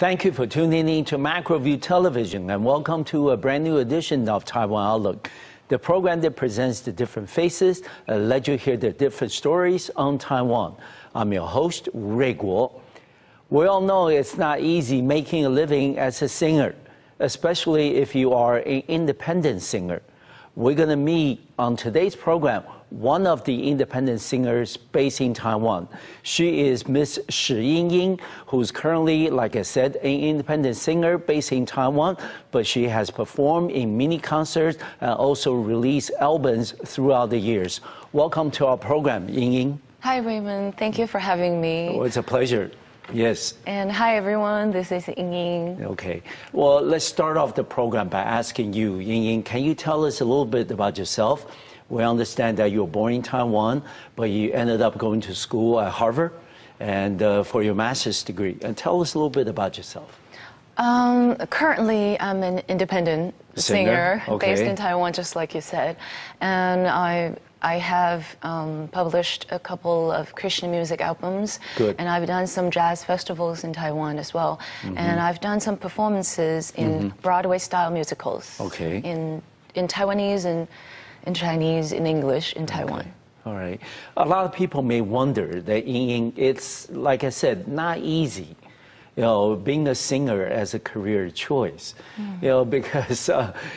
Thank you for tuning in to MacroView Television and welcome to a brand new edition of Taiwan Outlook, the program that presents the different faces and let you hear the different stories on Taiwan. I'm your host, Ray Guo. We all know it's not easy making a living as a singer, especially if you are an independent singer. We're going to meet on today's program one of the independent singers based in Taiwan. She is Miss Shih Ying-Ying, who's currently, like I said, an independent singer based in Taiwan, but she has performed in mini concerts and also released albums throughout the years. Welcome to our program, Ying-Ying. Hi, Raymond. Thank you for having me. Oh, it's a pleasure. Yes. And hi, everyone. This is Ying-Ying. Okay. Well, let's start off the program by asking you, Ying-Ying, can you tell us a little bit about yourself? We understand that you were born in Taiwan, but you ended up going to school at Harvard and for your master's degree. And tell us a little bit about yourself. Currently, I'm an independent singer okay. based in Taiwan, just like you said. And I have published a couple of Christian music albums. Good. And I've done some jazz festivals in Taiwan as well. Mm-hmm. And I've done some performances in Broadway-style musicals. Okay. In Taiwanese and in Chinese, in English, in Taiwan. Okay. All right. A lot of people may wonder that Ying-Ying, it's, like I said, not easy, you know, being a singer as a career choice, you know, because,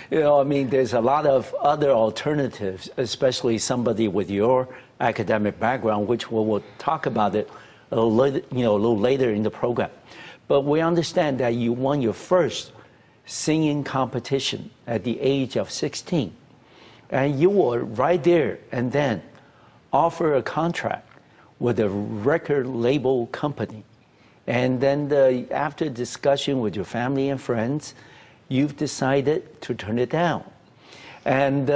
you know, I mean, there's a lot of other alternatives, especially somebody with your academic background, which we'll talk about it a little later in the program. But we understand that you won your first singing competition at the age of 16. And you were right there and then offer a contract with a record label company. And then after discussion with your family and friends, you've decided to turn it down. And,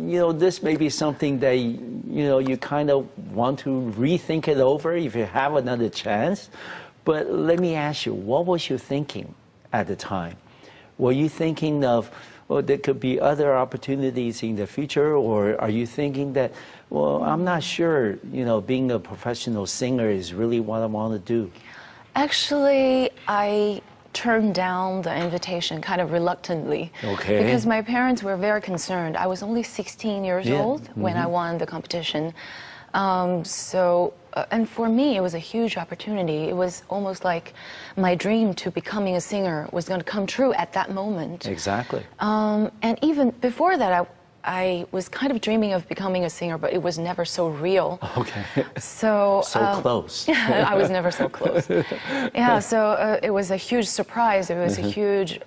you know, this may be something that, you know, you kind of want to rethink it over if you have another chance. But let me ask you, what was you thinking at the time? Were you thinking of, well, there could be other opportunities in the future, or are you thinking that, well, I'm not sure, you know, being a professional singer is really what I want to do? Actually, I turned down the invitation kind of reluctantly. Okay. Because my parents were very concerned. I was only 16 years old when I won the competition. And for me, it was a huge opportunity. It was almost like my dream to becoming a singer was going to come true at that moment. Exactly. And even before that, I was kind of dreaming of becoming a singer, but it was never so real. Okay. So close. I was never so close. Yeah, so it was a huge surprise. It was a huge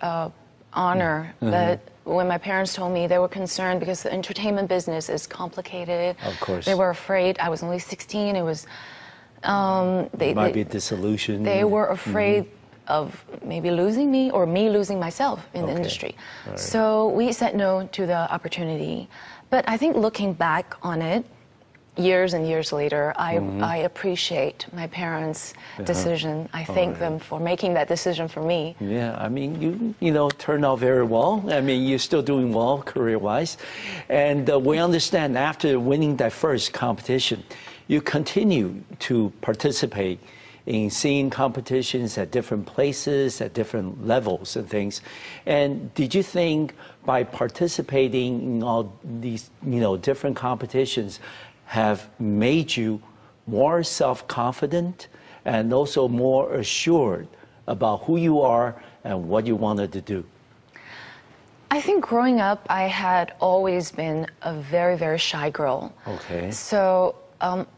honor that when my parents told me, they were concerned because the entertainment business is complicated. Of course. They were afraid. I was only 16. It was... they might be disillusioned. They were afraid of maybe losing me or me losing myself in the industry. Right. So we said no to the opportunity. But I think looking back on it, years and years later, I appreciate my parents' decision. I thank them for making that decision for me. Yeah, I mean, you know, turned out very well. I mean, you're still doing well career-wise. And we understand after winning that first competition, you continue to participate in singing competitions at different places, at different levels and things. And did you think by participating in all these, you know, different competitions have made you more self-confident and also more assured about who you are and what you wanted to do? I think growing up, I had always been a very, very shy girl. Okay. So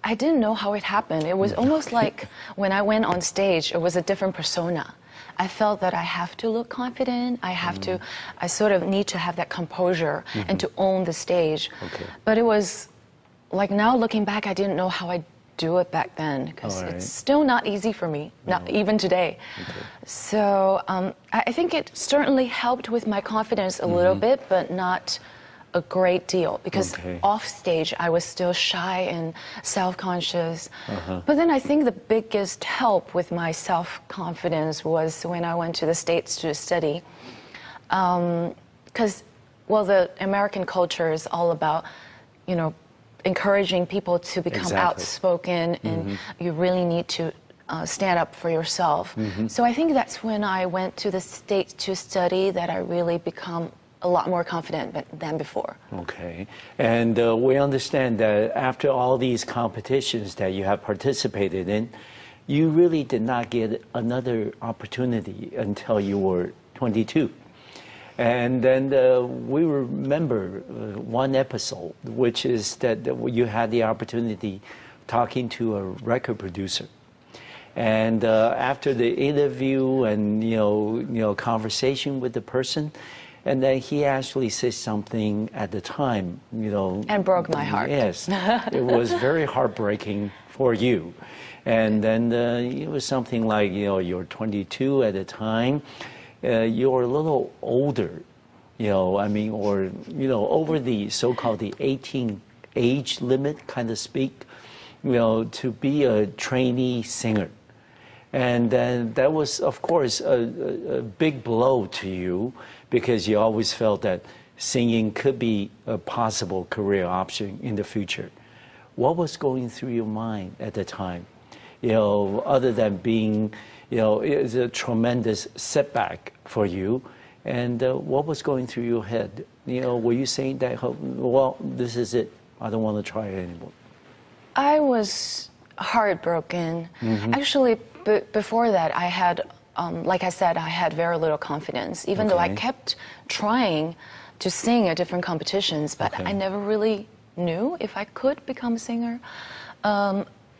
I didn't know how it happened. It was almost like when I went on stage, it was a different persona. I felt that I have to look confident. I sort of need to have that composure and to own the stage. Okay. But it was like now looking back, I didn't know how I do it back then because it's still not easy for me, not even today. Okay. So I think it certainly helped with my confidence a little bit, but not a great deal because off stage I was still shy and self-conscious. But then I think the biggest help with my self-confidence was when I went to the States to study. Because, well, the American culture is all about, you know, encouraging people to become outspoken, and you really need to stand up for yourself. So I think that's when I went to the States to study that I really become a lot more confident than before. Okay. And we understand that after all these competitions that you have participated in, you really did not get another opportunity until you were 22. And then we remember one episode, which is that you had the opportunity talking to a record producer. And after the interview and conversation with the person, and then he actually said something at the time, and broke my heart. Yes, it was very heartbreaking for you. And then it was something like, you're 22 at the time, you're a little older, or over the so-called the 18 age limit, kind of speak, to be a trainee singer. And then that was, of course, a big blow to you because you always felt that singing could be a possible career option in the future. What was going through your mind at the time? Other than being, it's a tremendous setback for you. And what was going through your head? Were you saying that, well, this is it, I don't want to try it anymore? I was heartbroken. Actually, before that, I had, like I said, I had very little confidence, even though I kept trying to sing at different competitions, but I never really knew if I could become a singer.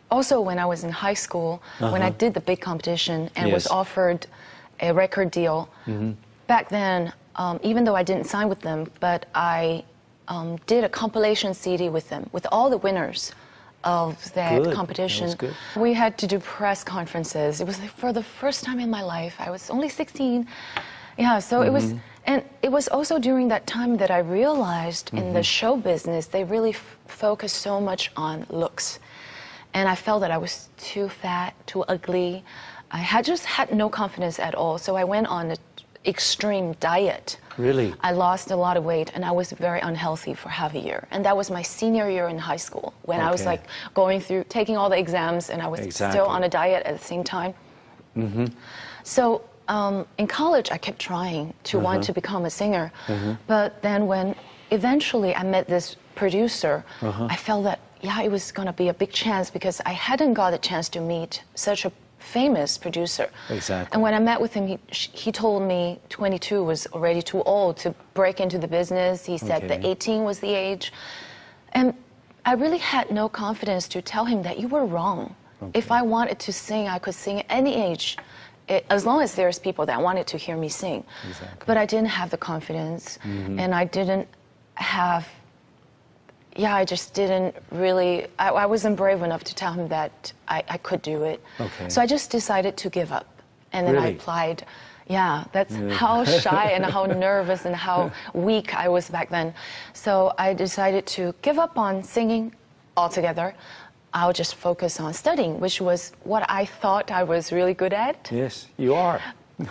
Also, when I was in high school, when I did the big competition and was offered a record deal, back then, even though I didn't sign with them, but I did a compilation CD with them, with all the winners of that competition. That was good. We had to do press conferences. It was for the first time in my life. I was only 16. Yeah, so it was, and it was also during that time that I realized in the show business, they really focus so much on looks. And I felt that I was too fat, too ugly. I just had no confidence at all. So I went on an extreme diet. Really? I lost a lot of weight and I was very unhealthy for half a year. And that was my senior year in high school when I was like going through, taking all the exams and I was still on a diet at the same time. So in college, I kept trying to want to become a singer. But then when eventually I met this producer, I felt that, yeah, it was going to be a big chance because I hadn't got a chance to meet such a famous producer. Exactly. And when I met with him, he told me 22 was already too old to break into the business. He said that 18 was the age. And I really had no confidence to tell him that you were wrong. If I wanted to sing, I could sing at any age, as long as there's people that wanted to hear me sing. But I didn't have the confidence, and I didn't have, I just didn't really, I wasn't brave enough to tell him that I could do it. So I just decided to give up. And then I applied. Yeah, that's how shy and how nervous and how weak I was back then. So I decided to give up on singing altogether. I'll just focus on studying, which was what I thought I was really good at. Yes, you are.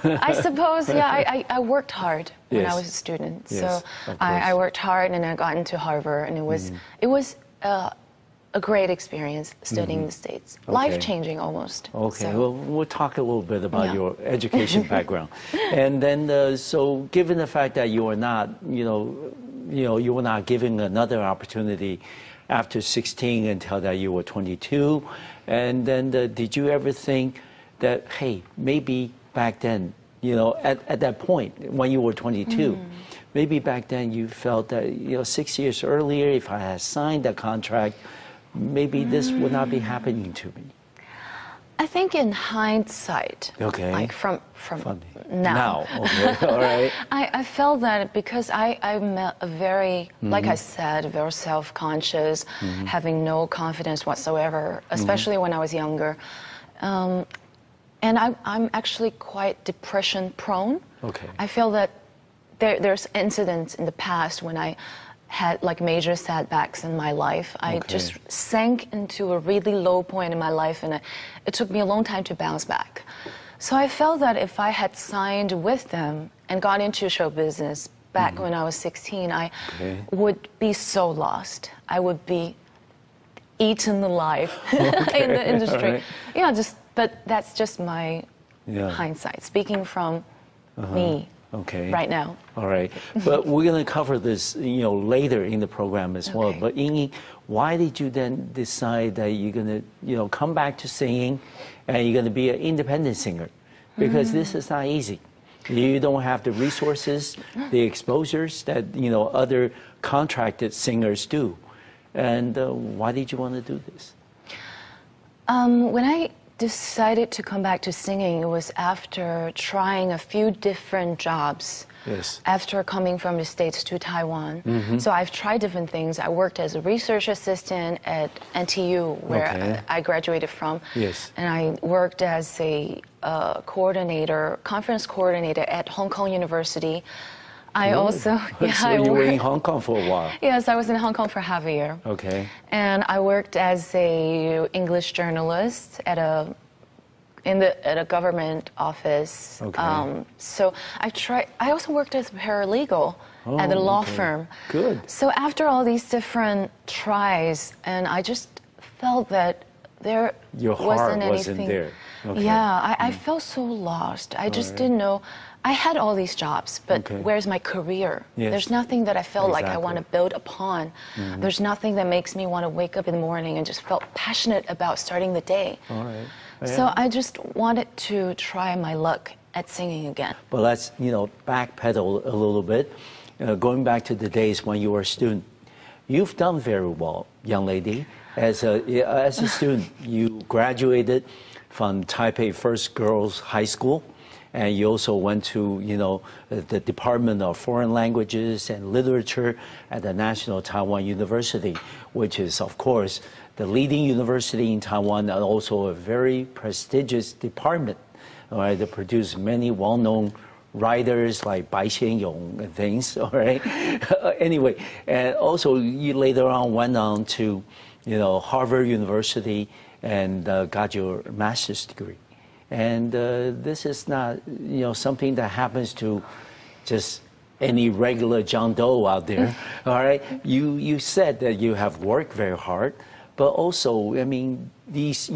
I suppose, I worked hard when I was a student. So I worked hard and I got into Harvard, and it was a great experience studying in the States. Life-changing almost. Okay, well, we'll talk a little bit about your education background. And then, so given the fact that you were not, you were not given another opportunity after 16 until that you were 22, and then did you ever think that, hey, maybe back then, at that point, when you were 22, maybe back then you felt that, 6 years earlier, if I had signed that contract, maybe this would not be happening to me? I think in hindsight, like from now, all right. I felt that because I'm a very, like I said, very self-conscious, having no confidence whatsoever, especially when I was younger. And I'm actually quite depression-prone. I feel that there's incidents in the past when I had like major setbacks in my life. I just sank into a really low point in my life, and it took me a long time to bounce back. So I felt that if I had signed with them and got into show business back when I was 16, I would be so lost. I would be eaten alive in the industry. Yeah, just But that's just my hindsight, speaking from me right now. All right. But we're going to cover this, later in the program as well. But Ying-Ying, why did you then decide that you're going to, come back to singing and you're going to be an independent singer? Because this is not easy. You don't have the resources, the exposures that, other contracted singers do. And why did you want to do this? When I decided to come back to singing, it was after trying a few different jobs. Yes. After coming from the States to Taiwan. So I've tried different things. I worked as a research assistant at NTU, where I graduated from. Yes. And I worked as a conference coordinator at Hong Kong University. I also, so you were in Hong Kong for a while. Yes, I was in Hong Kong for half a year. Okay. And I worked as a English journalist at a government office. Okay. So I also worked as a paralegal at a law firm. Good. So after all these different tries, and I just felt that there wasn't anything. Wasn't there. Okay. Yeah, I felt so lost. I just didn't know. I had all these jobs, but where's my career? Yes. There's nothing that I felt like I want to build upon. There's nothing that makes me want to wake up in the morning and just felt passionate about starting the day. All right. Yeah. So I just wanted to try my luck at singing again. But let's, backpedal a little bit. Going back to the days when you were a student, you've done very well, young lady. As a student, you graduated from Taipei First Girls High School. And you also went to, the Department of Foreign Languages and Literature at the National Taiwan University, which is, of course, the leading university in Taiwan and also a very prestigious department, all right, that produce many well-known writers like Bai Xianyong and things, all right? Anyway, and also you later on went on to, Harvard University and got your master's degree. And this is not, something that happens to just any regular John Doe out there, all right? You said that you have worked very hard, but also, these,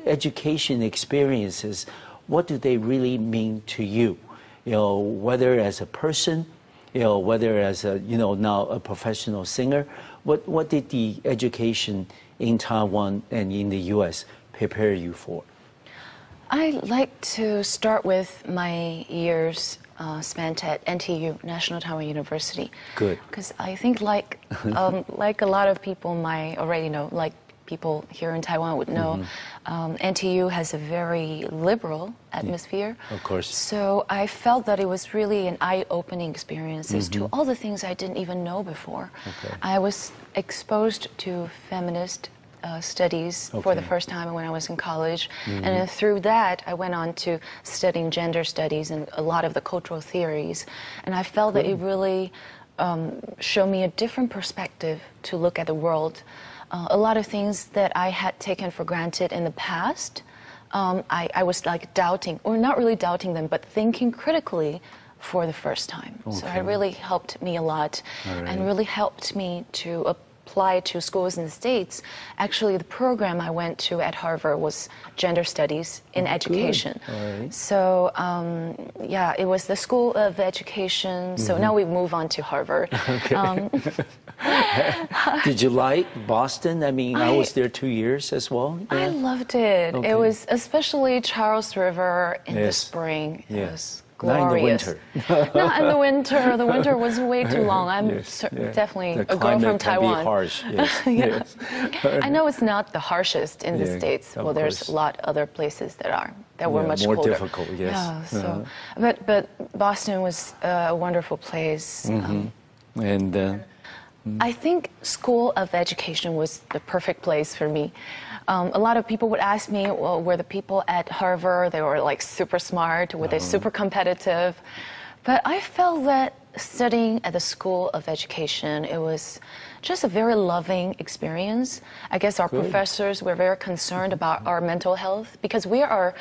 education experiences, what do they really mean to you? Whether as a person, whether as a, now a professional singer, what did the education in Taiwan and in the U.S. prepare you for? I like to start with my years spent at NTU, National Taiwan University. Good. Because I think like a lot of people might already know, like people here in Taiwan would know, NTU has a very liberal atmosphere. Of course. So I felt that it was really an eye-opening experience to all the things I didn't even know before. Okay. I was exposed to feminist studies for the first time when I was in college. And then through that, I went on to studying gender studies and a lot of the cultural theories. And I felt that it really showed me a different perspective to look at the world. A lot of things that I had taken for granted in the past, I was like doubting, or not really doubting them, but thinking critically for the first time. So it really helped me a lot and really helped me to apply to schools in the States. Actually, the program I went to at Harvard was gender studies in education. So, yeah, it was the School of Education. So now we move on to Harvard. Did you like Boston? I was there 2 years as well. Yeah. I loved it. It was especially Charles River in the spring. It was glorious. Not in the winter. Not in the winter. The winter was way too long. I'm definitely a girl from Taiwan. Be harsh. Yes. I know it's not the harshest in the States. Well, there's a lot other places that were much more colder. difficult. Yes. Yeah. So, but Boston was a wonderful place. I think School of Education was the perfect place for me. A lot of people would ask me, well, were the people at Harvard, they were like super smart, were they super competitive? But I felt that studying at the School of Education, it was just a very loving experience. I guess our professors were very concerned about our mental health because we are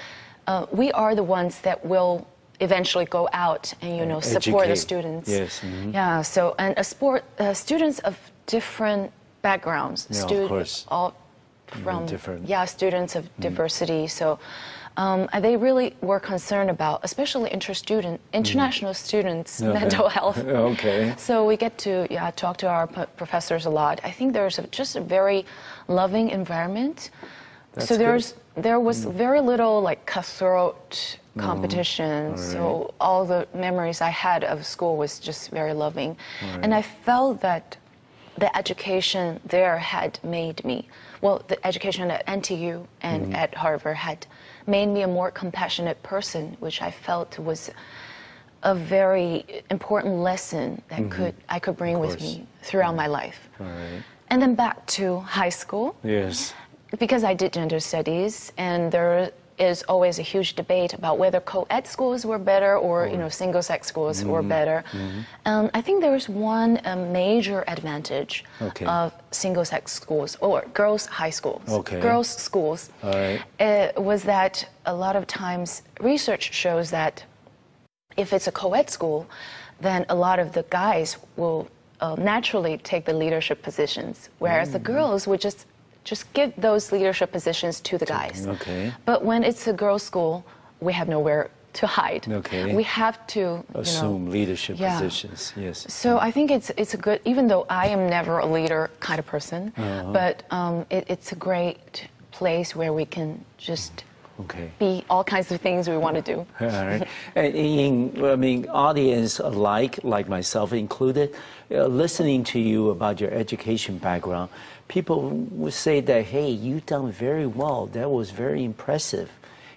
the ones that will eventually go out and support the students. Yes. Yeah. So and students of different backgrounds. Yeah, of course. All from different. Yeah, students of diversity. So They really were concerned about, especially international students' mental health. Okay. So we get to talk to our professors a lot. I think there's just a very loving environment. That's so good. there was very little like cutthroat competition. So all the memories I had of school was just very loving. And I felt that the education there had made me, well, the education at NTU and at Harvard had made me a more compassionate person, which I felt was a very important lesson that I could bring with me throughout my life. And then back to high school. Yes. Because I did gender studies, and there is always a huge debate about whether co-ed schools were better or single-sex schools were better. I think there was one major advantage of single-sex schools or girls' high schools, girls' schools. It was that a lot of times research shows that if it's a co-ed school, then a lot of the guys will naturally take the leadership positions, whereas the girls would just give those leadership positions to the guys. But when it's a girls' school, we have nowhere to hide. We have to assume leadership positions. Yes. So I think it's a good, even though I am never a leader kind of person, but it's a great place where we can just be all kinds of things we want to do. All right. And I mean, audience alike, like myself included, listening to you about your education background, people would say that, hey, you've done very well. That was very impressive.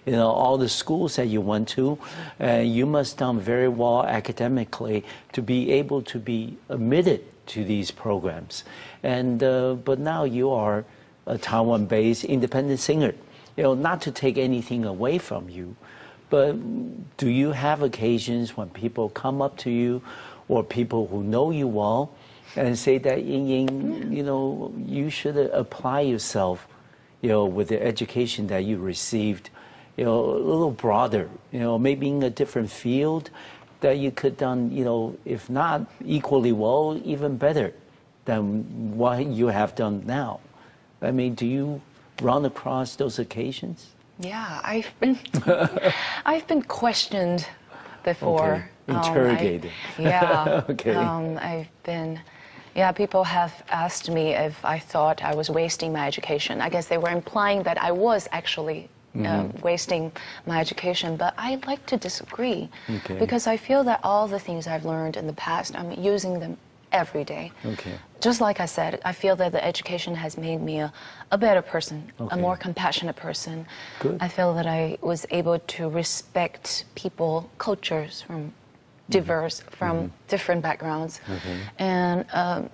You know, all the schools that you went to, you must have done very well academically to be able to be admitted to these programs. And but now you are a Taiwan-based independent singer. You know, not to take anything away from you, but do you have occasions when people come up to you or people who know you well and say that, Ying-Ying, you know, you should apply yourself, you know, with the education that you received, you know, a little broader, you know, maybe in a different field that you could done, you know, if not equally well, even better than what you have done now. I mean, do you run across those occasions? Yeah, I've been questioned before. Interrogated. I've been. Yeah, people have asked me if I thought I was wasting my education. I guess they were implying that I was actually wasting my education, but I like to disagree because I feel that all the things I've learned in the past, I'm using them every day. Just like I said, I feel that the education has made me a better person, a more compassionate person. I feel that I was able to respect people, cultures from diverse, from different backgrounds. And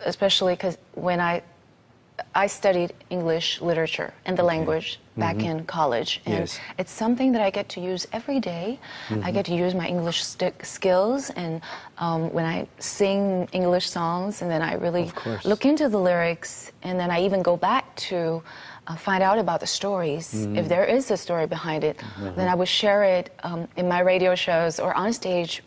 especially because when I studied English literature and the language back in college, and it's something that I get to use every day. I get to use my English skills, and when I sing English songs, and then I really look into the lyrics, and then I even go back to find out about the stories. If there is a story behind it, then I would share it in my radio shows or on stage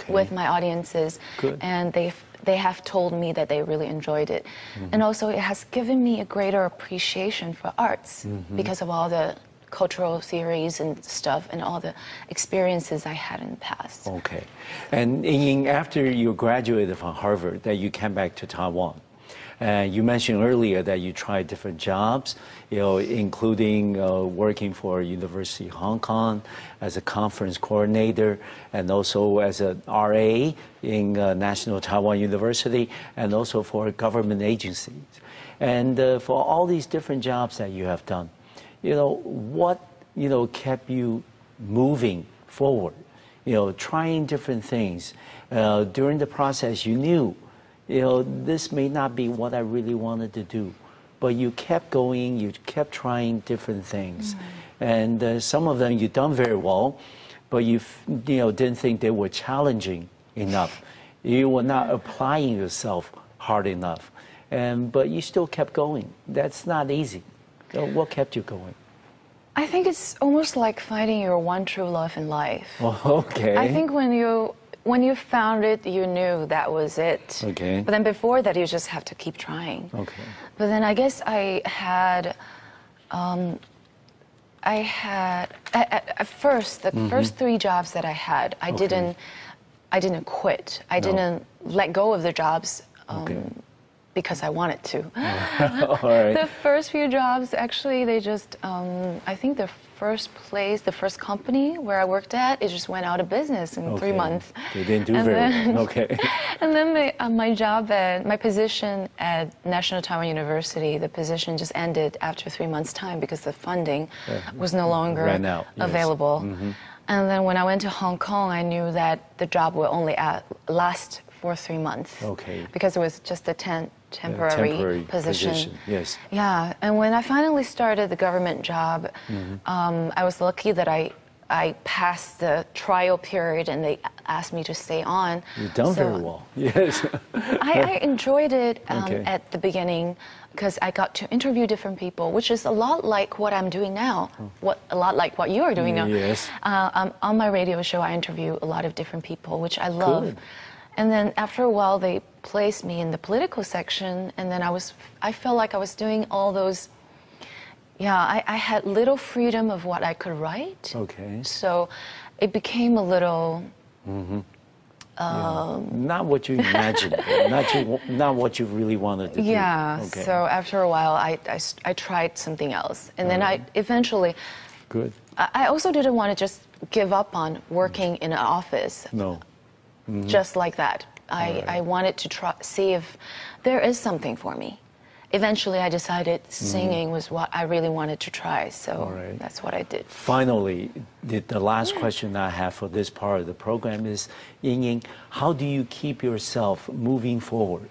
with my audiences, and they have told me that they really enjoyed it. And also it has given me a greater appreciation for arts because of all the cultural theories and stuff and all the experiences I had in the past. And Ying, after you graduated from Harvard, that you came back to Taiwan. You mentioned earlier that you tried different jobs, you know, including working for University of Hong Kong as a conference coordinator, and also as an RA in National Taiwan University, and also for government agencies. And for all these different jobs that you have done, you know, what, you know, kept you moving forward, you know, trying different things. During the process, you knew, you know, this may not be what I really wanted to do, but you kept going, you kept trying different things. And some of them you've done very well, but you know, didn't think they were challenging enough. You were not applying yourself hard enough. But you still kept going. That's not easy. So what kept you going? I think it's almost like finding your one true love in life. I think when you found it, you knew that was it. But then before that, you just have to keep trying. But then I guess I I had at first the first 3 jobs that I had, I didn't quit. I didn't let go of the jobs because I wanted to. All right. The first few jobs, actually, they just I think the first company where I worked at, it just went out of business in 3 months. They didn't do very well. Okay. And then my position at National Taiwan University, the position just ended after 3 months' time because the funding was no longer available. And then when I went to Hong Kong, I knew that the job will only last for 3 months. Okay. Because it was just a temporary position. Yes. Yeah, and when I finally started the government job, I was lucky that I passed the trial period and they asked me to stay on. You've done very well. Yes. I enjoyed it at the beginning because I got to interview different people, which is a lot like what I'm doing now, a lot like what you are doing now. Yes. On my radio show, I interview a lot of different people, which I love. Good. And then after a while, they placed me in the political section, and then I felt like I was doing all those. Yeah, I had little freedom of what I could write. Okay. So it became a little. Not what you imagined, not what you really wanted to do. Yeah. Okay. So after a while, I tried something else, and then I eventually. Good. I also didn't want to just give up on working in an office. No. Just like that. I wanted to see if there is something for me. Eventually, I decided singing was what I really wanted to try, so that's what I did. Finally, the last question I have for this part of the program is, Ying-Ying, how do you keep yourself moving forward?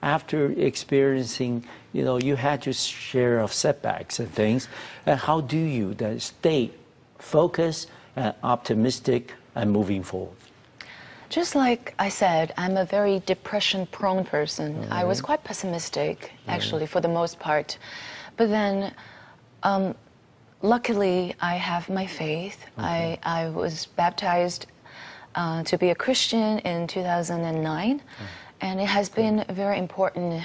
After experiencing, you had your share of setbacks and things, and how do you then stay focused and optimistic and moving forward? Just like I said, I'm a very depression-prone person. I was quite pessimistic, actually, for the most part. But then, luckily, I have my faith. I was baptized to be a Christian in 2009, and it has been a very important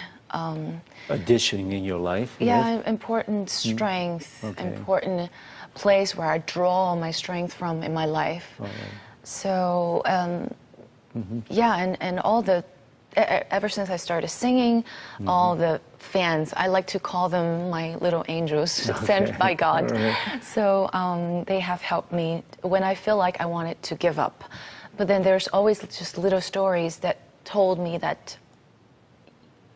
addition in your life. Yeah, yes? Important strength, important place where I draw my strength from in my life. So. Yeah, and all ever since I started singing, all the fans, I like to call them my little angels sent by God. So they have helped me when I feel like I wanted to give up. But then there's always just little stories that told me that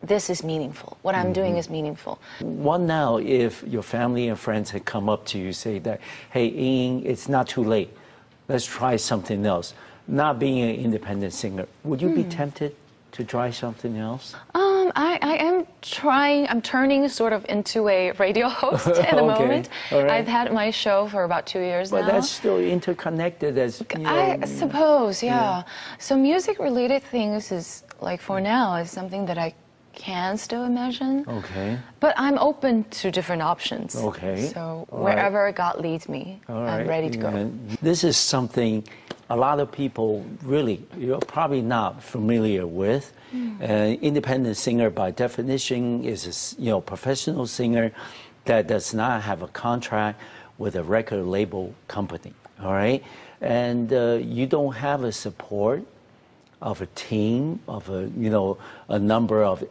this is meaningful. What I'm doing is meaningful. What now if your family and friends had come up to you and say that, hey, Ying, it's not too late. Let's try something else. Not being an independent singer, would you be tempted to try something else? I am trying. I'm turning sort of into a radio host at the moment. I've had my show for about 2 years now. But that's still interconnected as, I suppose, yeah. So music-related things is, like, for now, is something that I can still imagine. But I'm open to different options. So wherever God leads me, I'm ready to go. And this is something a lot of people really, you're probably not familiar with. Independent singer, by definition, is a professional singer that does not have a contract with a record label company. All right, and you don't have a support of a team of a number of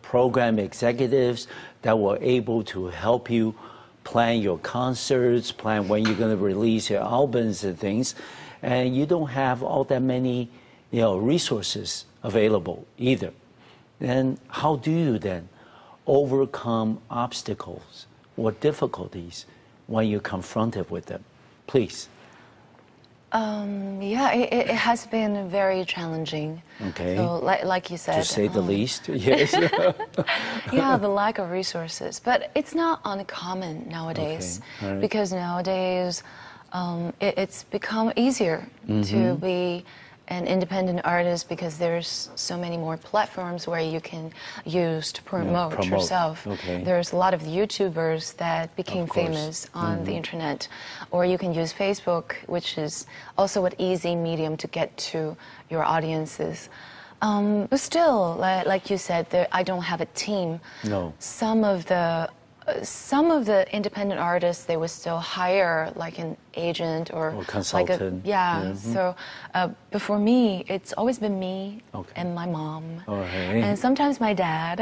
program executives that were able to help you plan your concerts, plan when you're going to release your albums and things, and you don't have all that many resources available either. And how do you then overcome obstacles or difficulties when you're confronted with them? Please. Yeah, it has been very challenging. So, like you said, to say the least. Yes. Yeah, the lack of resources, but it's not uncommon nowadays because nowadays it's become easier to be an independent artist because there's so many more platforms where you can use to promote yourself. There's a lot of YouTubers that became famous on the internet, or you can use Facebook, which is also an easy medium to get to your audiences. But still, like you said, I don't have a team. Some of the some of the independent artists, they would still hire like an agent or consultant. Like So, but for me, it's always been me and my mom, and sometimes my dad.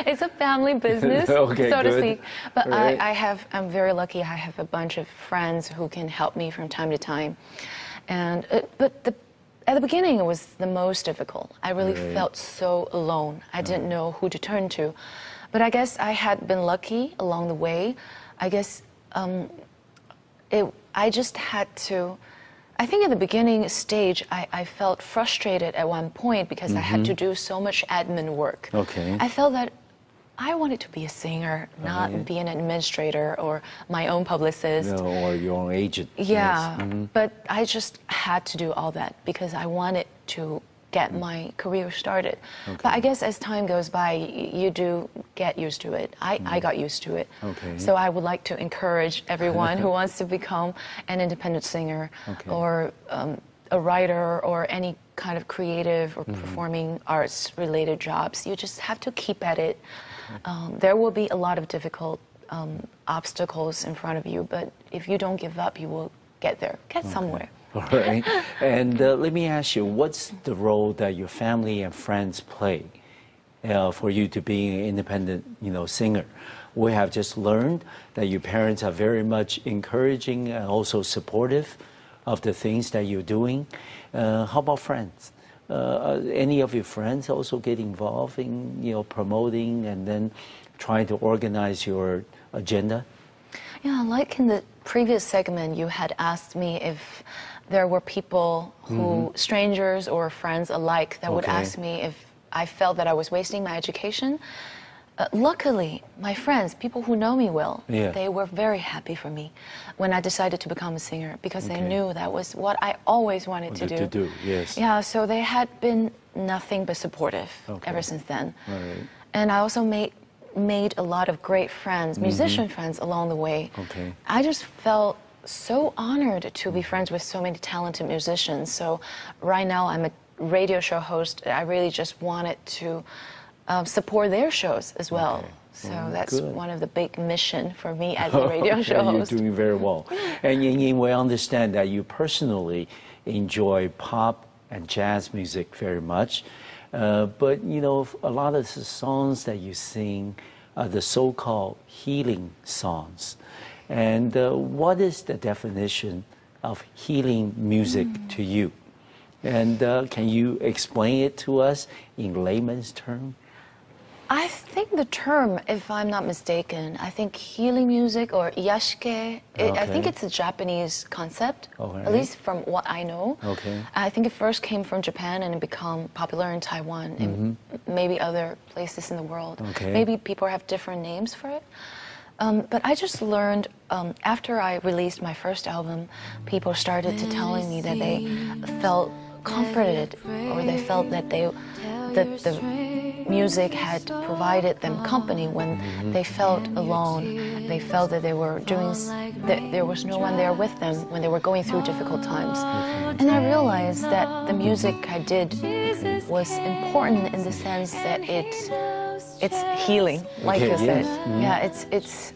It's a family business, so to speak. But I'm very lucky. I have a bunch of friends who can help me from time to time, and at the beginning, it was the most difficult. I really felt so alone. I didn't know who to turn to. But I guess I had been lucky along the way. I guess I just had to, I think at the beginning stage, I felt frustrated at one point because I had to do so much admin work. I felt that I wanted to be a singer, not be an administrator or my own publicist. Or your own agent. But I just had to do all that because I wanted to get my career started. But I guess as time goes by, you do get used to it. I got used to it. So I would like to encourage everyone who wants to become an independent singer or a writer or any kind of creative or performing arts related jobs. You just have to keep at it. There will be a lot of difficult obstacles in front of you, but if you don't give up, you will get there, get somewhere. All right. And let me ask you, what's the role that your family and friends play for you to be an independent, singer? We have just learned that your parents are very much encouraging and also supportive of the things that you're doing. How about friends? Any of your friends also get involved in, promoting and then trying to organize your agenda? Yeah, like in the previous segment, you had asked me if there were people who, strangers or friends alike, that would ask me if I felt that I was wasting my education. Luckily, my friends, people who know me well, they were very happy for me when I decided to become a singer because they knew that was what I always wanted to do. Yeah, so they had been nothing but supportive ever since then. And I also made a lot of great friends, musician friends along the way. I just felt so honored to be friends with so many talented musicians. So right now I'm a radio show host. I really just wanted to support their shows as well. So that's one of the big mission for me as a radio show host. You're doing very well. And Ying-Ying, we understand that you personally enjoy pop and jazz music very much. But, a lot of the songs that you sing are the so-called healing songs. And what is the definition of healing music to you? And can you explain it to us in layman's terms? I think the term, if I'm not mistaken, I think healing music or yashike, I think it's a Japanese concept, at least from what I know. I think it first came from Japan and it became popular in Taiwan and maybe other places in the world. Maybe people have different names for it. But I just learned after I released my first album, people started to telling me that they felt comforted or they felt that the music had provided them company when they felt alone. They felt that they were that there was no one there with them when they were going through difficult times. And I realized that the music I did was important in the sense that it's healing, like you said. Yeah, it's.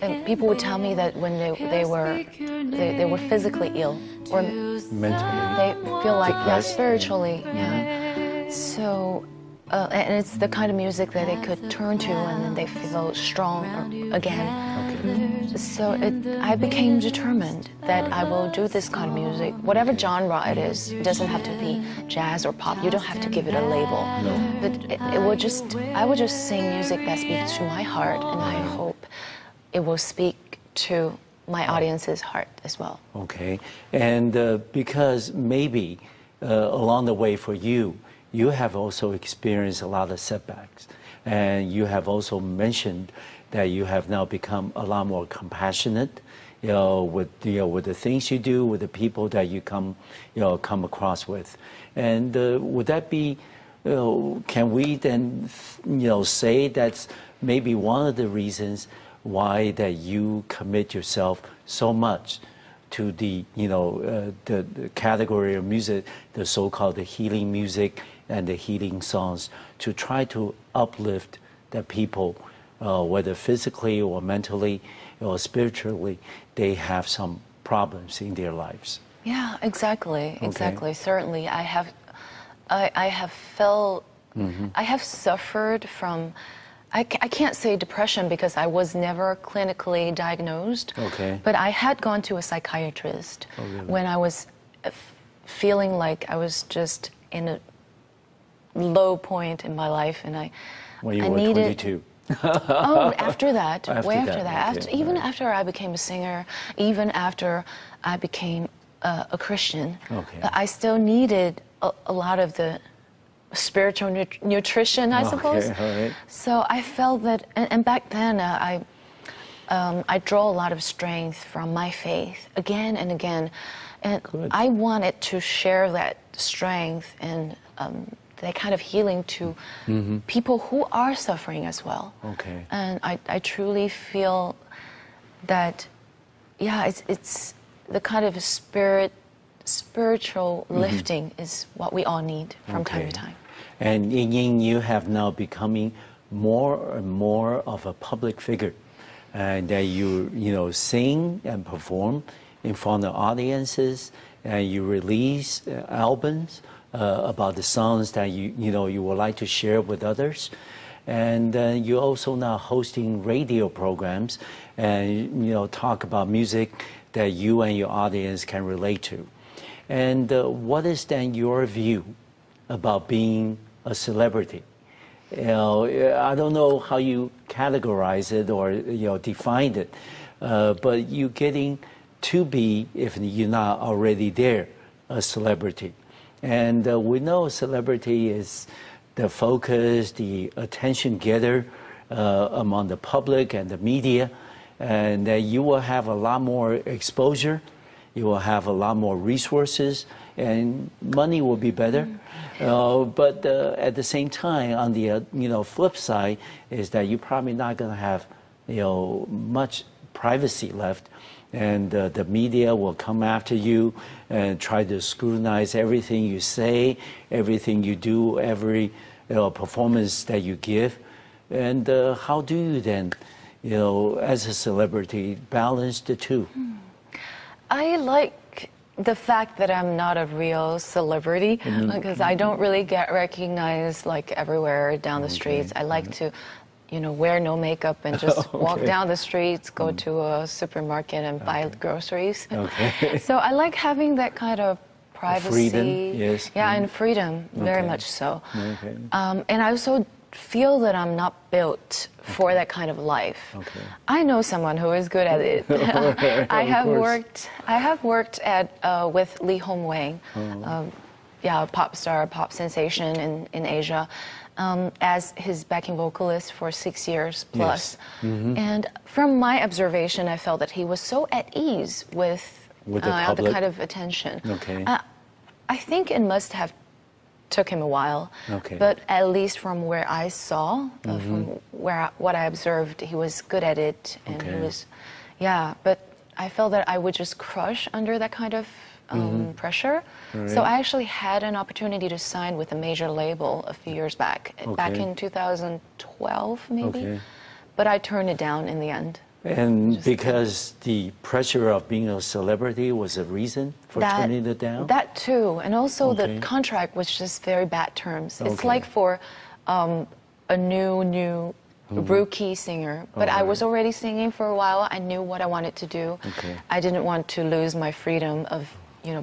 And people would tell me that when they were physically ill or mentally, they feel like spiritually. So. And it's the kind of music that they could turn to and then they feel strong again. So I became determined that I will do this kind of music. Whatever genre it is, it doesn't have to be jazz or pop. You don't have to give it a label. But I will just sing music that speaks to my heart, and I hope it will speak to my audience's heart as well. And because maybe along the way for you, you have also experienced a lot of setbacks, and you have also mentioned that you have now become a lot more compassionate, with the things you do, with the people that you come across with. And would that be, can we then, say that's maybe one of the reasons why that you commit yourself so much to the category of music, the so-called the healing music and the healing songs, to try to uplift the people whether physically or mentally or spiritually, they have some problems in their lives. Yeah, exactly, exactly. Certainly, I have felt, I have suffered from, I can't say depression because I was never clinically diagnosed, but I had gone to a psychiatrist when I was feeling like I was just in a low point in my life, and when you were 22. Oh, after that, way after that. Okay. Even after I became a singer, even after I became a Christian, I still needed a lot of the spiritual nutrition, I suppose. So I felt that, and back then I draw a lot of strength from my faith again and again, and I wanted to share that strength and that kind of healing to people who are suffering as well. And I truly feel that, yeah, it's the kind of spiritual lifting is what we all need from time to time. And Ying-Ying, you have now becoming more and more of a public figure, and that you sing and perform in front of audiences, and you release albums about the songs that you would like to share with others, and you're also now hosting radio programs and talk about music that you and your audience can relate to. And what is then your view about being a celebrity? I don't know how you categorize it or define it, but you getting to be, if you're not already there, a celebrity. And we know celebrity is the focus, the attention getter among the public and the media, and you will have a lot more exposure, you will have a lot more resources, and money will be better. But at the same time, on the flip side, is that you're probably not going to have much privacy left, and the media will come after you and try to scrutinize everything you say, everything you do, every performance that you give. And how do you then, as a celebrity, balance the two? I like the fact that I'm not a real celebrity because I don't really get recognized like everywhere down the streets. I like to wear no makeup and just walk down the streets, go to a supermarket and buy groceries. So I like having that kind of privacy. Freedom, yes. Yeah, and freedom, very much so. And I also feel that I'm not built for that kind of life. I know someone who is good at it. I have worked at with Lee Hong Wang, pop star, pop sensation in Asia, as his backing vocalist for 6 years plus. And from my observation, I felt that he was so at ease with the kind of attention. I think it must have took him a while, but at least from where I saw, from what I observed, he was good at it, and he was, but I felt that I would just crush under that kind of pressure. So I actually had an opportunity to sign with a major label a few years back, back in 2012 maybe, but I turned it down in the end. And because the pressure of being a celebrity was a reason for turning it down? That too, and also the contract was just very bad terms. It's like for a new rookie singer, but I was already singing for a while. I knew what I wanted to do. I didn't want to lose my freedom of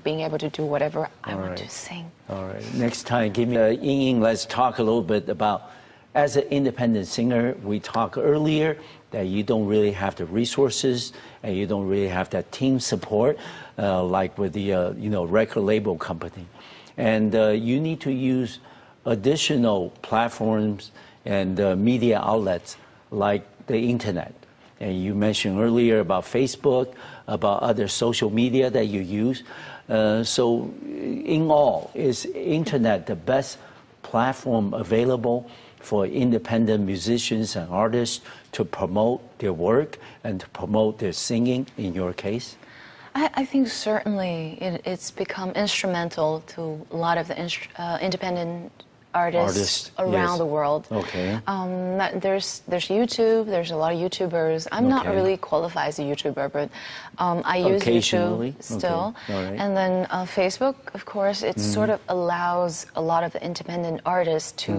being able to do whatever I want to sing. All right. Next time, give me Ying-Ying. Let's talk a little bit about, as an independent singer, we talked earlier that you don't really have the resources and you don't really have that team support like with the record label company. And you need to use additional platforms and media outlets like the internet. And you mentioned earlier about Facebook, about other social media that you use. So in all, is internet the best platform available for independent musicians and artists to promote their work and to promote their singing, in your case? I think certainly it's become instrumental to a lot of the independent artists around the world. Okay. There's YouTube. There's a lot of YouTubers. I'm not really qualified as a YouTuber, but I use YouTube still. Right. And then Facebook, of course, it sort of allows a lot of the independent artists to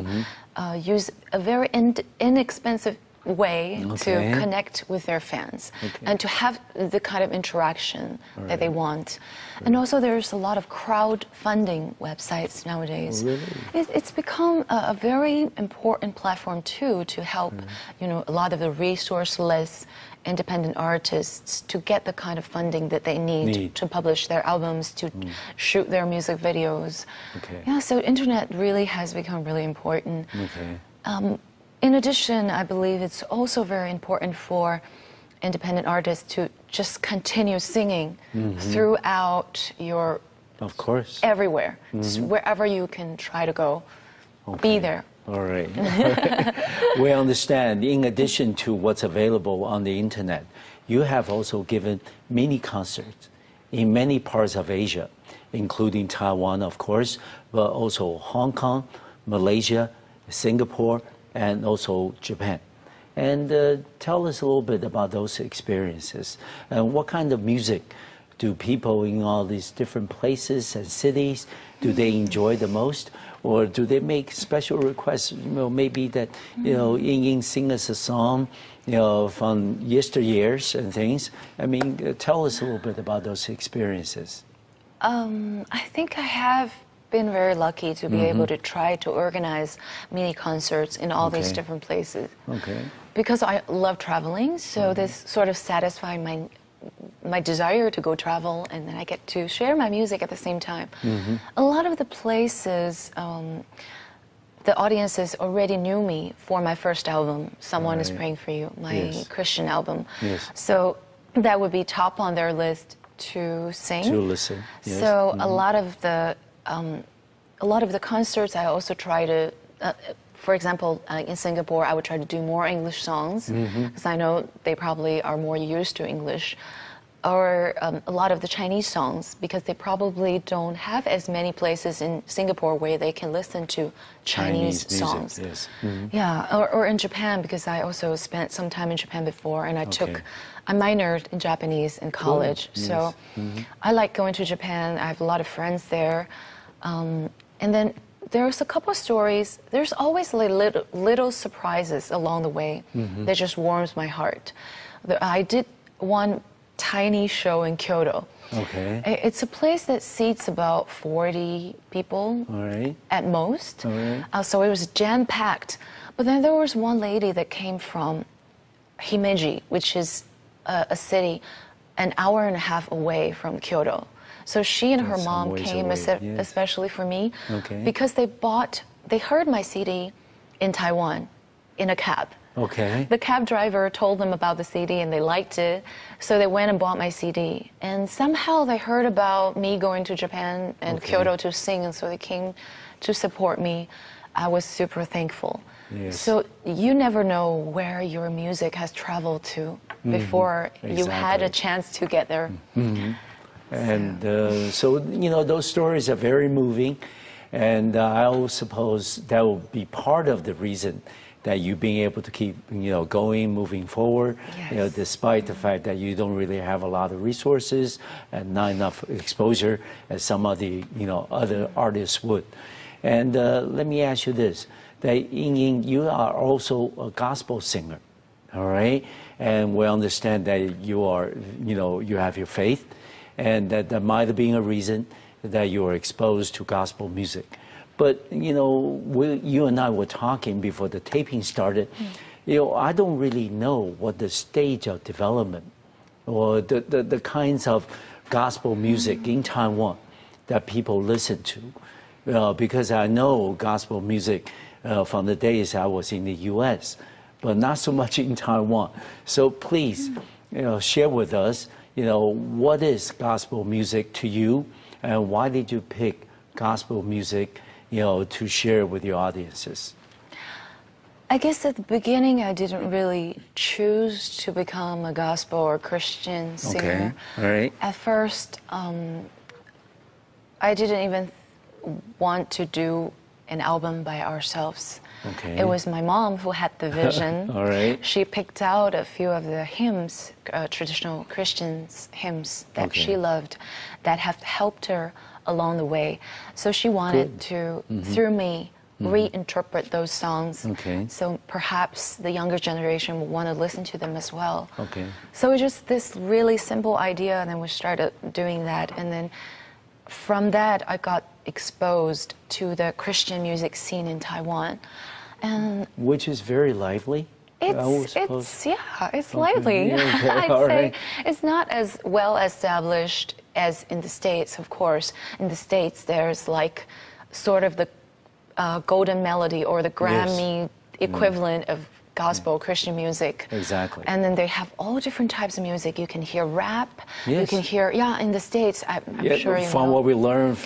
use a very inexpensive way to connect with their fans and to have the kind of interaction that they want. And also there's a lot of crowdfunding websites nowadays. Really? It's become a very important platform too to help, a lot of the resourceless independent artists to get the kind of funding that they need to publish their albums, to shoot their music videos. Yeah, so internet really has become really important. In addition, I believe it's also very important for independent artists to just continue singing throughout your... Of course. Everywhere. Just wherever you can try to go, be there. All right. We understand, in addition to what's available on the internet, you have also given mini concerts in many parts of Asia, including Taiwan, of course, but also Hong Kong, Malaysia, Singapore, and also Japan. And tell us a little bit about those experiences. And what kind of music do people in all these different places and cities, do they enjoy the most? Or do they make special requests, maybe that, Ying-Ying sing us a song, from yesteryears and things? I mean, tell us a little bit about those experiences. I think I have been very lucky to be able to try to organize mini concerts in all these different places. Because I love traveling, so this sort of satisfied my desire to go travel, and then I get to share my music at the same time. A lot of the places, the audiences already knew me for my first album, Someone is Praying for You, my Christian album. So that would be top on their list to sing. To listen. So a lot of the concerts I also try to, for example, in Singapore, I would try to do more English songs, because I know they probably are more used to English, or a lot of the Chinese songs, because they probably don't have as many places in Singapore where they can listen to Chinese songs. Yeah, or in Japan, because I also spent some time in Japan before, and I minored in Japanese in college. So I like going to Japan. I have a lot of friends there. And then there's a couple of stories. There's always like little surprises along the way that just warms my heart. I did one tiny show in Kyoto. It's a place that seats about 40 people at most. So it was jam-packed. But then there was one lady that came from Himeji, which is a city an hour and a half away from Kyoto. So she and her mom came especially for me because they heard my CD in Taiwan in a cab. The cab driver told them about the CD and they liked it, so they went and bought my CD. And somehow they heard about me going to Japan and Kyoto to sing, and so they came to support me. I was super thankful. So you never know where your music has traveled to before you had a chance to get there. And so, those stories are very moving, and I suppose that will be part of the reason that you being able to keep, going, moving forward, despite the fact that you don't really have a lot of resources and not enough exposure as some of the, other artists would. And let me ask you this, that Ying-Ying, you are also a gospel singer, all right? And we understand that you are, you have your faith, and that might have been a reason that you were exposed to gospel music. But, you and I were talking before the taping started. I don't really know what the stage of development or the kinds of gospel music in Taiwan that people listen to. Because I know gospel music from the days I was in the U.S., but not so much in Taiwan. So please, share with us, what is gospel music to you, and why did you pick gospel music, to share with your audiences? I guess at the beginning I didn't really choose to become a gospel or Christian singer. At first, I didn't even want to do an album by ourselves. Okay. It was my mom who had the vision. All right. She picked out a few of the hymns, traditional Christian hymns that she loved, that have helped her along the way. So she wanted to, through me, reinterpret those songs. Okay. So perhaps the younger generation will want to listen to them as well. Okay. So it's just this really simple idea, and then we started doing that. And then from that, I got exposed to the Christian music scene in Taiwan. And which is very lively. it's lively. Yeah, okay. I'd say it's not as well established as in the States, of course. In the States, there's like sort of the golden melody or the Grammy equivalent of gospel Christian music. Exactly. And then they have all different types of music. You can hear rap. Yes. You can hear, in the States, I'm sure you know. From what we learned,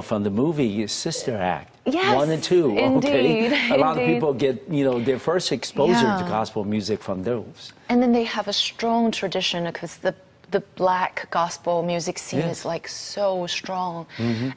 from the movie Sister Act. Yes, 1 and 2. indeed, Okay. A lot of people get, their first exposure to gospel music from those. And then they have a strong tradition because the black gospel music scene is like so strong,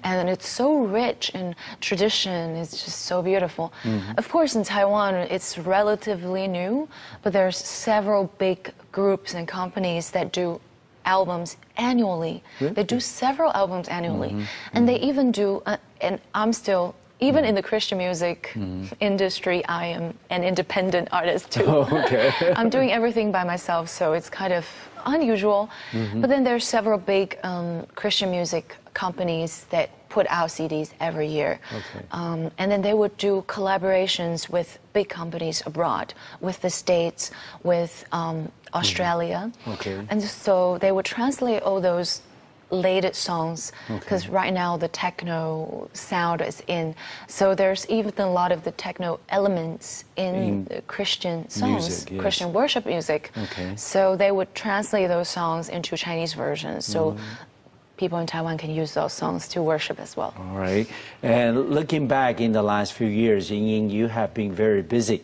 and it's so rich in tradition. It's just so beautiful. Of course, in Taiwan, it's relatively new, but there's several big groups and companies that do albums annually. Really? They do several albums annually, and they even do. And I'm still. Even in the Christian music industry, I am an independent artist too. Okay. I'm doing everything by myself, so it's kind of unusual. But then there's several big Christian music companies that put out CDs every year. Okay. And then they would do collaborations with big companies abroad, with the States, with Australia. Okay. And so they would translate all those latest songs, because right now the techno sound is in. So there's even a lot of the techno elements in the Christian songs, music, Christian worship music. Okay. So they would translate those songs into Chinese versions. So people in Taiwan can use those songs to worship as well. All right. And looking back in the last few years, Ying-Ying, you have been very busy,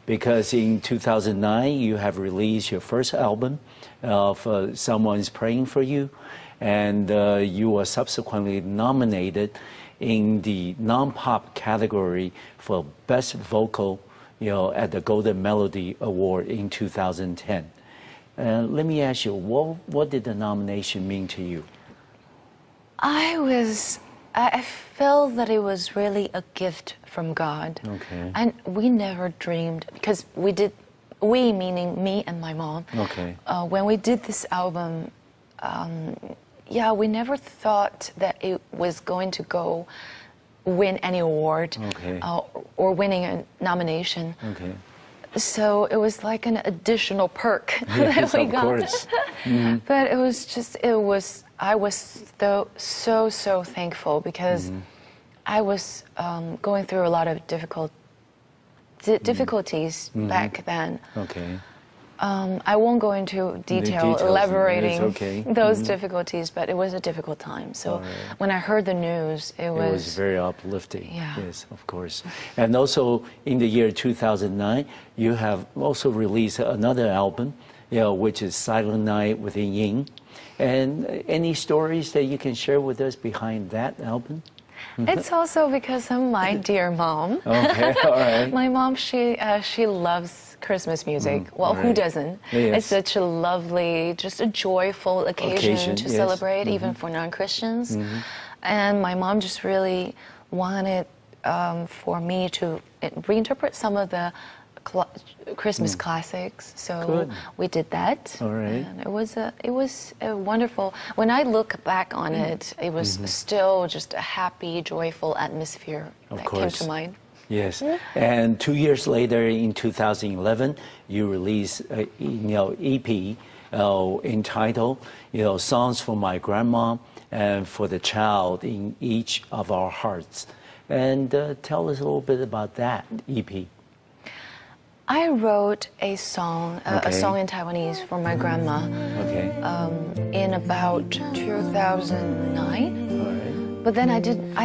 because in 2009 you have released your first album of Someone's Praying for You. And you were subsequently nominated in the non-pop category for Best Vocal, at the Golden Melody Award in 2010. Let me ask you, what did the nomination mean to you? I felt that it was really a gift from God. Okay. And we never dreamed, because we meaning me and my mom. Okay. When we did this album, we never thought that it was going to win any award, or winning a nomination. Okay. So it was like an additional perk that we got. Of course. But I was so thankful, because I was going through a lot of difficulties back then. Okay. I won't go into details. Elaborating those difficulties, but it was a difficult time. So when I heard the news, it was very uplifting. Yeah. Yes, of course. And also in the year 2009, you have also released another album, which is Silent Night with Ying. And any stories that you can share with us behind that album? It's also because of my dear mom. Okay, all right. My mom, she loves Christmas music. Who doesn't? Yes. It's such a lovely, just a joyful occasion to celebrate, even for non-Christians. And my mom just really wanted for me to reinterpret some of the Christmas classics, so we did that. All right. And it was a wonderful. When I look back on it, it was still just a happy, joyful atmosphere that came to mind. Yes. And 2 years later, in 2011, you released EP entitled "Songs for My Grandma and for the Child in Each of Our Hearts." And tell us a little bit about that EP. I wrote a song in Taiwanese for my grandma. Okay. In about 2009. But then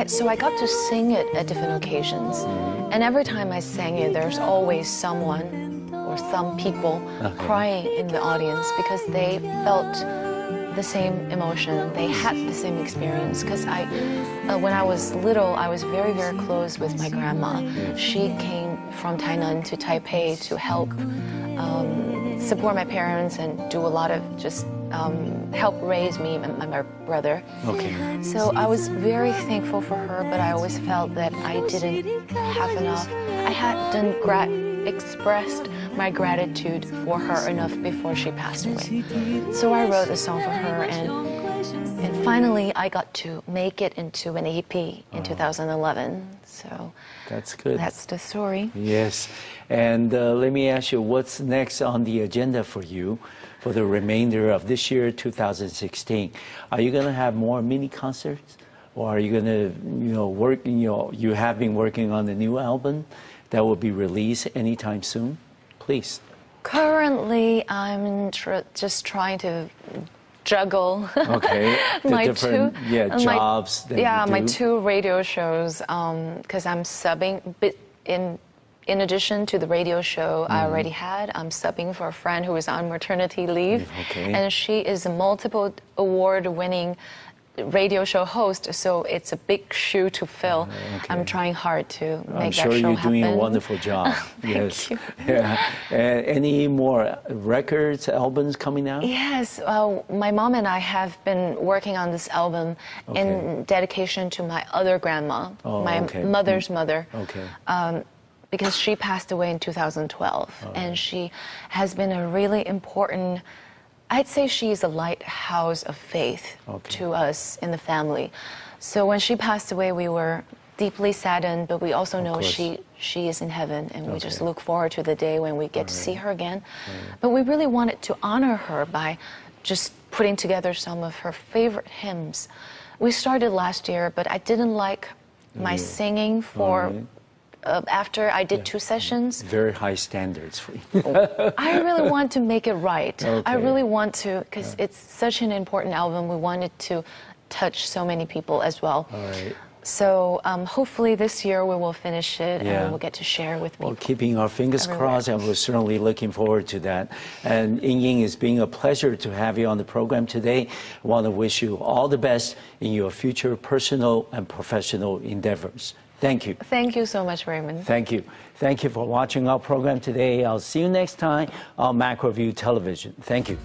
so I got to sing it at different occasions. And every time I sang it, there's always someone or some people crying in the audience, because they felt the same emotion. They had the same experience because when I was little, I was very, very close with my grandma. She came from Tainan to Taipei to help support my parents and do a lot of just help raise me and my brother. Okay. So I was very thankful for her, but I always felt that I didn't have enough. I hadn't expressed my gratitude for her enough before she passed away. So I wrote a song for her, and finally I got to make it into an EP in 2011. So that's good. That's the story. Yes. And let me ask you, what's next on the agenda for you for the remainder of this year, 2016? Are you going to have more mini concerts? Or are you going to, work, you have been working on the new album that will be released anytime soon? Please. Currently, I'm just trying to juggle my different jobs. My 2 radio shows, because I'm subbing. In addition to the radio show I already had, I'm subbing for a friend who is on maternity leave, and she is a multiple award-winning radio show host, so it's a big shoe to fill. I'm trying hard to make that show happen. I'm sure you're doing a wonderful job. Thank you. Yeah. Any more records, albums coming out? Yes. My mom and I have been working on this album in dedication to my other grandma, my mother's mother. Because she passed away in 2012, and she has been a really important, I'd say she's a lighthouse of faith to us in the family. So when she passed away, we were deeply saddened, but we also know she is in heaven, and we just look forward to the day when we get to see her again. But we really wanted to honor her by just putting together some of her favorite hymns. We started last year, but I didn't like my singing for... after I did 2 sessions. Very high standards for you. I really want to make it right. I really want to, because it's such an important album. We wanted to touch so many people as well. So hopefully this year we will finish it and we'll get to share with people. Well, keeping our fingers crossed, and we're certainly looking forward to that. And Ying-Ying, it's been a pleasure to have you on the program today. I want to wish you all the best in your future personal and professional endeavors. Thank you. Thank you so much, Raymond. Thank you. Thank you for watching our program today. I'll see you next time on Macroview Television. Thank you.